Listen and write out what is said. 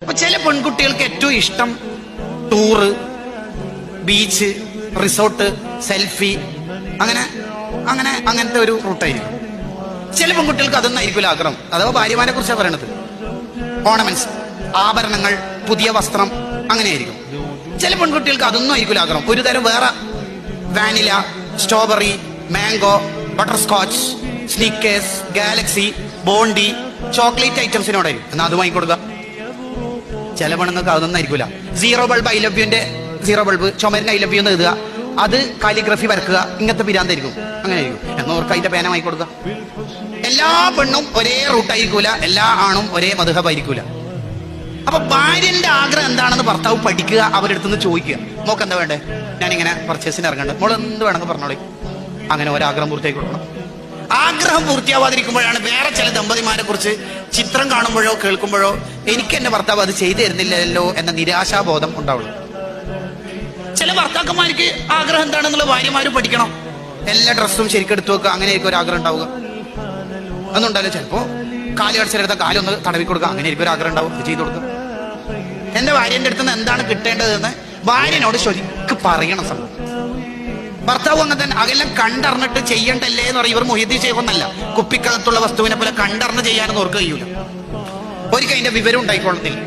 അപ്പൊ ചില പെൺകുട്ടികൾക്ക് ഏറ്റവും ഇഷ്ടം ടൂറ്, ബീച്ച്, റിസോർട്ട്, സെൽഫി, അങ്ങനത്തെ ഒരു റൂട്ടായിരിക്കും. ചില പെൺകുട്ടികൾക്ക് അതൊന്നും ആയിരിക്കില്ല ആഗ്രഹം. അഥവാ ഭാര്യമാരെ കുറിച്ചാണ് പറയണത്. ഓർണമെന്റ്സ്, ആഭരണങ്ങൾ, പുതിയ വസ്ത്രം, അങ്ങനെയായിരിക്കും. ചില പെൺകുട്ടികൾക്ക് അതൊന്നും ആയിരിക്കില്ല ആഗ്രഹം. ഒരു തരം വേറെ vanilla, strawberry, mango, butterscotch, Snickers, Galaxy, Bounty, chocolate ഐറ്റംസിനോടായിരിക്കും. എന്നാൽ അത് വാങ്ങിക്കൊടുക്കുക. ചില പെണ്ണുങ്ങൾക്ക് അതൊന്നും ആയിരിക്കില്ല. സീറോ ബൾബ്, ഐ ലവ് യുന്റെ സീറോ ബൾബ്, ചുമരിന് ഐ ലവ് യു എന്ന് എഴുതുക, അത് കാലിഗ്രഫി വരക്കുക, ഇങ്ങനത്തെ പിരാന്തായിരിക്കും. അങ്ങനെ ആയിരിക്കും. എന്നവർക്ക് അതിന്റെ പേന വാങ്ങിക്കൊടുക്കുക. എല്ലാ പെണ്ണും ഒരേ റൂട്ടായിരിക്കൂല, എല്ലാ ആണും ഒരേ മദ്ഹബായിരിക്കൂല. അപ്പൊ ഭാര്യന്റെ ആഗ്രഹം എന്താണെന്ന് ഭർത്താവ് പഠിക്കുക, അവരുടെ അടുത്ത് നിന്ന് ചോദിക്കുക. മോക്ക് എന്താ വേണ്ടേ? ഞാനിങ്ങനെ പർച്ചേസിന് ഇറങ്ങേണ്ടത്, മോൾ എന്ത് വേണമെന്ന് പറഞ്ഞോളി. അങ്ങനെ ഒരാഗ്രഹം പൂർത്തിയാക്കി കൊടുക്കണം. ആഗ്രഹം പൂർത്തിയാവാതിരിക്കുമ്പോഴാണ് വേറെ ചില ദമ്പതിമാരെ കുറിച്ച് ചിത്രം കാണുമ്പോഴോ കേൾക്കുമ്പോഴോ എനിക്ക് എന്റെ ഭർത്താവ് അത് ചെയ്തു തരുന്നില്ലല്ലോ എന്ന നിരാശാബോധം ഉണ്ടാവുള്ളൂ. ചില ഭർത്താക്കന്മാർക്ക് ആഗ്രഹം എന്താണെന്നുള്ള ഭാര്യമാരും പഠിക്കണം. എല്ലാ ഡ്രസ്സും ശരിക്കെടുത്തു വെക്കുക, അങ്ങനെയായിരിക്കും ഒരു ആഗ്രഹം ഉണ്ടാവുക. ഒന്നുണ്ടല്ലോ, ചിലപ്പോ കാല് കടിച്ചെടുത്ത കാലൊന്ന് തടവി കൊടുക്കുക, അങ്ങനെയായിരിക്കും ഒരു ആഗ്രഹം ഉണ്ടാവും. ഇത് ചെയ്തു കൊടുക്കുക. എന്റെ ഭാര്യന്റെ അടുത്ത് നിന്ന് എന്താണ് കിട്ടേണ്ടതെന്ന് ഭാര്യനോട് ശരിക്ക് പറയണം. സംഭവം ഭർത്താവ് അങ്ങനെ തന്നെ അതെല്ലാം കണ്ടറിഞ്ഞിട്ട് ചെയ്യണ്ടല്ലേ എന്ന് പറയും. ഇവർ മൊഹിദ്ദീൻ ചെയ്യുന്നല്ല, കുപ്പിക്കകത്തുള്ള വസ്തുവിനെ പോലെ കണ്ടറിഞ്ഞ് ചെയ്യാനൊന്നും ഓർക്ക് കഴിയൂല. ഒരിക്കൽ അതിന്റെ വിവരം ഉണ്ടായിക്കൊള്ളത്തില്ല.